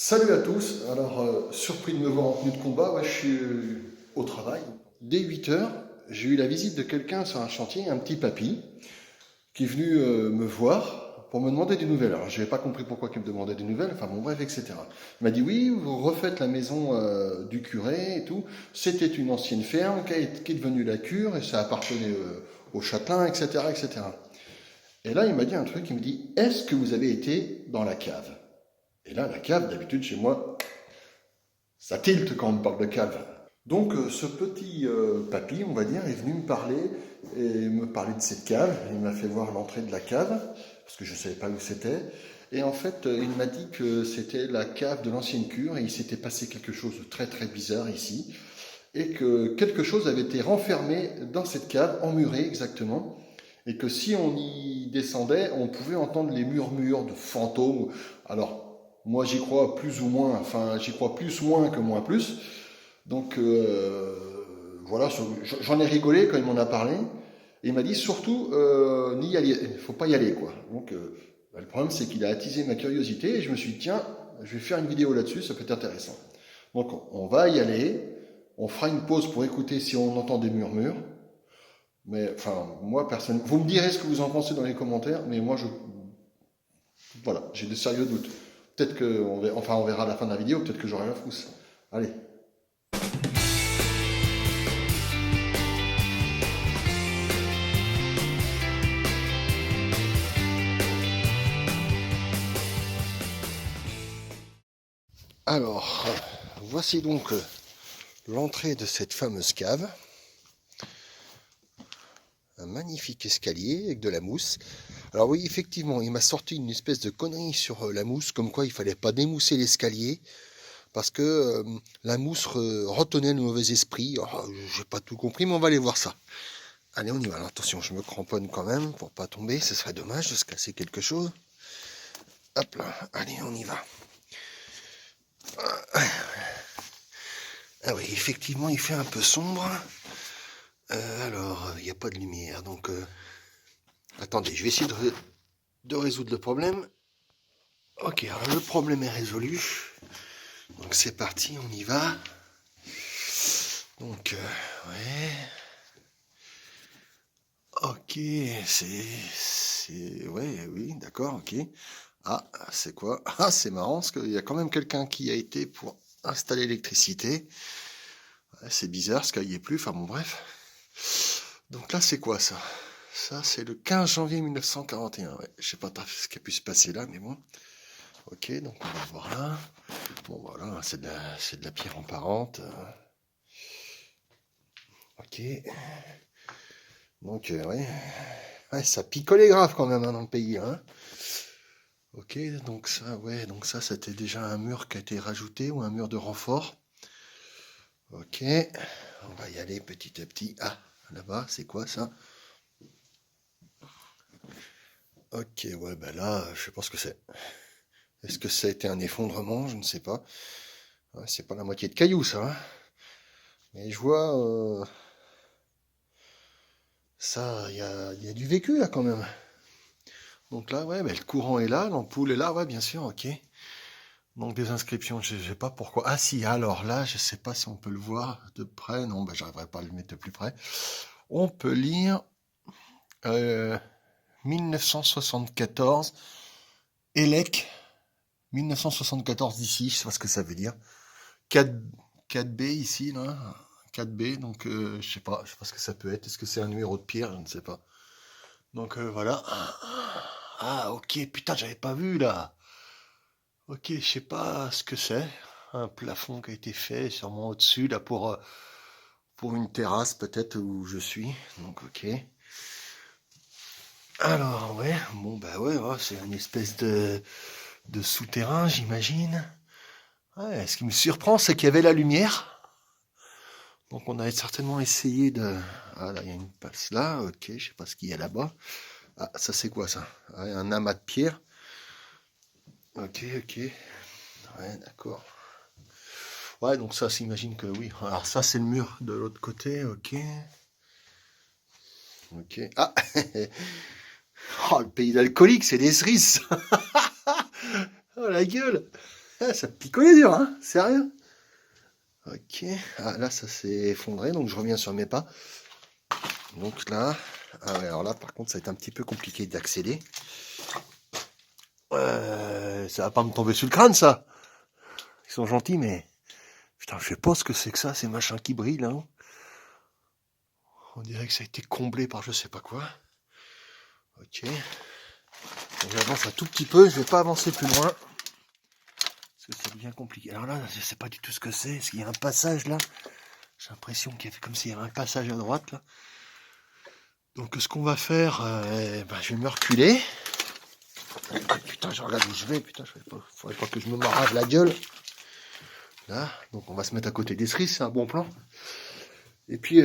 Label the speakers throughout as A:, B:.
A: Salut à tous. Alors, surpris de me voir en tenue de combat, ouais, je suis au travail. Dès 8 heures, j'ai eu la visite de quelqu'un sur un chantier, un petit papy, qui est venu me voir pour me demander des nouvelles. Alors, je n'avais pas compris pourquoi il me demandait des nouvelles, enfin bon, bref, etc. Il m'a dit oui, vous refaites la maison du curé et tout. C'était une ancienne ferme qui est devenue la cure et ça appartenait au châtelain, etc., etc. Et cetera. Et là, il m'a dit un truc, il me dit, est-ce que vous avez été dans la cave? Et là, la cave, d'habitude, chez moi, ça tilte quand on me parle de cave. Donc ce petit papy, on va dire, est venu me parler et me parler de cette cave. Il m'a fait voir l'entrée de la cave, parce que je ne savais pas où c'était. Et en fait, il m'a dit que c'était la cave de l'ancienne cure et il s'était passé quelque chose de très très bizarre ici. Et que quelque chose avait été renfermé dans cette cave, emmuré exactement. Et que si on y descendait, on pouvait entendre les murmures de fantômes. Alors, moi j'y crois plus ou moins, enfin j'y crois plus moins que moins plus. Donc voilà, j'en ai rigolé quand il m'en a parlé. Et il m'a dit surtout, n'y aller, il faut pas y aller quoi. Donc le problème c'est qu'il a attisé ma curiosité et je me suis dit tiens, je vais faire une vidéo là-dessus, ça peut être intéressant. Donc on va y aller, on fera une pause pour écouter si on entend des murmures. Mais enfin, moi, personne. Vous me direz ce que vous en pensez dans les commentaires, mais moi, voilà, j'ai de sérieux doutes. Peut-être que, enfin, on verra à la fin de la vidéo, peut-être que j'aurai la frousse. Allez. Alors, voici donc l'entrée de cette fameuse cave. Un magnifique escalier avec de la mousse. Alors oui, effectivement, il m'a sorti une espèce de connerie sur la mousse, comme quoi il fallait pas démousser l'escalier. Parce que la mousse retenait le mauvais esprit. Oh, j'ai pas tout compris, mais on va aller voir ça. Allez, on y va. Alors, attention, je me cramponne quand même pour pas tomber. Ce serait dommage de se casser quelque chose. Hop là, allez, on y va. Ah oui, effectivement, il fait un peu sombre. Alors, il n'y a pas de lumière. Donc, attendez, je vais essayer de résoudre le problème. Ok, alors le problème est résolu. Donc, c'est parti, on y va. Donc, ouais. Ok, ouais, oui, d'accord, ok. Ah, c'est quoi? Ah, c'est marrant, parce qu'il y a quand même quelqu'un qui a été pour installer l'électricité. Ouais, c'est bizarre, parce qu'il n'y est plus, enfin bon, bref. Donc là, c'est quoi, ça? Ça, c'est le 15 janvier 1941, ouais. Je sais pas trop ce qui a pu se passer là, mais bon. Ok, donc on va voir là. Bon, voilà, c'est de la pierre en parente. Ok. Donc, ouais. Ouais, ça picolait grave quand même hein, dans le pays, hein. Ok, donc ça, ouais, donc ça, c'était déjà un mur qui a été rajouté ou un mur de renfort. Ok, on va y aller petit à petit. Ah, là-bas, c'est quoi ça? Ok, ouais, ben là, je sais pas ce que c'est. Est-ce que ça a été un effondrement? Je ne sais pas. Ouais, c'est pas la moitié de cailloux, ça, hein. Mais je vois, ça, il y a du vécu là quand même. Donc là, ouais, ben, le courant est là, l'ampoule est là, ouais, bien sûr, ok. Donc des inscriptions, je sais pas pourquoi. Ah si, alors là, je sais pas si on peut le voir de près. Non, ben j'arriverai pas à le mettre de plus près. On peut lire 1974, ELEC 1974 d'ici, je sais pas ce que ça veut dire. 4, 4B ici, là. 4B, donc je sais pas ce que ça peut être. Est-ce que c'est un numéro de pierre? Je ne sais pas. Donc voilà. Ah ok, putain, j'avais pas vu là. Ok, je sais pas ce que c'est. Un plafond qui a été fait sûrement au-dessus là pour une terrasse peut-être où je suis. Donc ok. Alors ouais, bon bah ouais, ouais, c'est une espèce de souterrain j'imagine. Ouais, ce qui me surprend c'est qu'il y avait la lumière. Donc on avait certainement essayé de... Ah là il y a une passe là, ok, je sais pas ce qu'il y a là-bas. Ah ça c'est quoi ça? Ah, un amas de pierre. Ok, ok. Ouais, d'accord. Ouais, donc ça s'imagine que oui. Alors ça c'est le mur de l'autre côté, ok. Ok. Ah oh, le pays d'alcoolique, c'est des cerises. Oh la gueule. Ah, ça picolait dur, hein? Sérieux? Ok. Ah, là, ça s'est effondré, donc je reviens sur mes pas. Donc là... Ah ouais, alors là, par contre, ça va être un petit peu compliqué d'accéder. Ça va pas me tomber sur le crâne, ça. Ils sont gentils, mais... Putain, je sais pas ce que c'est que ça, ces machins qui brillent, là. On dirait que ça a été comblé par je sais pas quoi. Ok. Donc j'avance un tout petit peu, je vais pas avancer plus loin. Parce que c'est bien compliqué. Alors là, je sais pas du tout ce que c'est. Est-ce qu'il y a un passage, là? J'ai l'impression qu'il y avait comme s'il y avait un passage à droite, là. Donc ce qu'on va faire, je vais me reculer. Ah, putain, je regarde où je vais, putain, faudrait pas que je me marave la gueule. Là, donc on va se mettre à côté des cerises, c'est un bon plan. Et puis,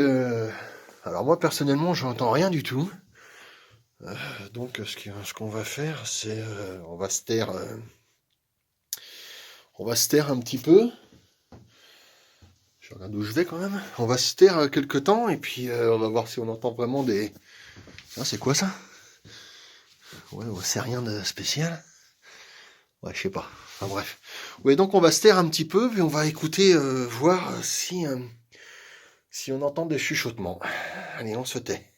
A: alors moi personnellement, j'entends rien du tout. Donc ce qu'on va faire, c'est on va se taire un petit peu. Je regarde où je vais quand même. On va se taire quelques temps et puis on va voir si on entend vraiment des... Ah, c'est quoi ça? Ouais, c'est rien de spécial. Ouais, je sais pas. Enfin bref. Ouais, donc on va se taire un petit peu, puis on va écouter, voir si on entend des chuchotements. Allez, on se tait.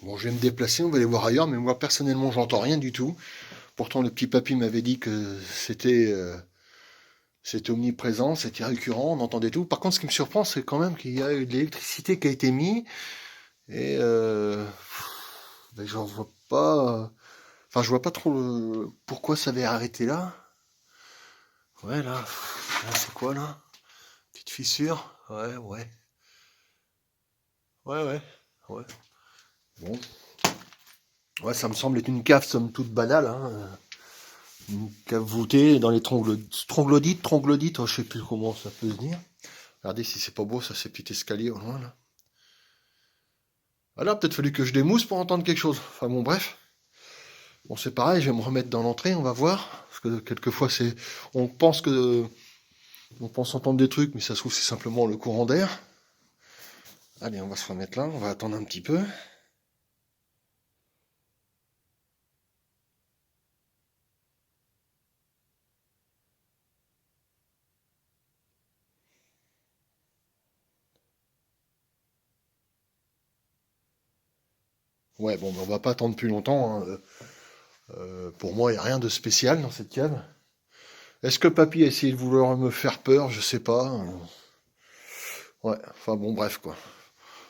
A: Bon, je vais me déplacer, on va aller voir ailleurs, mais moi personnellement, j'entends rien du tout. Pourtant, le petit papy m'avait dit que c'était omniprésent, c'était récurrent, on entendait tout. Par contre, ce qui me surprend, c'est quand même qu'il y a eu de l'électricité qui a été mise et j'en vois pas. Enfin, je vois pas trop pourquoi ça avait arrêté là. Ouais, là, c'est quoi là? Petite fissure. Ouais, ouais. Ouais, ouais. Ouais. Bon. Ouais, ça me semble être une cave somme toute banale, hein. Une cave voûtée dans les troglodytes, oh, je sais plus comment ça peut se dire. Regardez si c'est pas beau, ça, ces petits escaliers au loin, là. Ah là, peut-être fallu que je démousse pour entendre quelque chose. Enfin bon, bref. Bon, c'est pareil, je vais me remettre dans l'entrée, on va voir. Parce que quelquefois, on pense on pense entendre des trucs, mais ça se trouve, c'est simplement le courant d'air. Allez, on va se remettre là, on va attendre un petit peu. Ouais, bon, on va pas attendre plus longtemps, hein. Pour moi, il n'y a rien de spécial dans cette cave. Est-ce que papy a essayé de vouloir me faire peur? Je sais pas. Ouais, enfin bon, bref, quoi.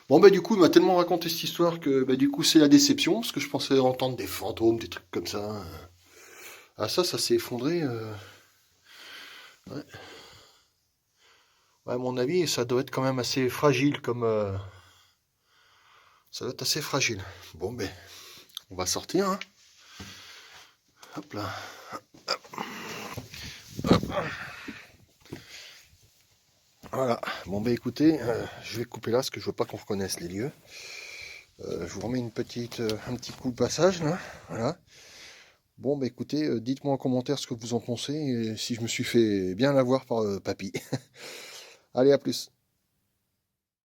A: Bon, bah, du coup, il m'a tellement raconté cette histoire que, bah, du coup, c'est la déception, parce que je pensais entendre des fantômes, des trucs comme ça. Ah, ça s'est effondré. Ouais. Ouais, à mon avis, ça doit être quand même assez fragile comme. Ça doit être assez fragile. Bon, ben, on va sortir, hein. Hop là. Voilà. Bon, ben, écoutez, je vais couper là, parce que je veux pas qu'on reconnaisse les lieux. Je vous remets un petit coup de passage, là. Voilà. Bon, bah écoutez, dites-moi en commentaire ce que vous en pensez et si je me suis fait bien avoir par papy. Allez, à plus.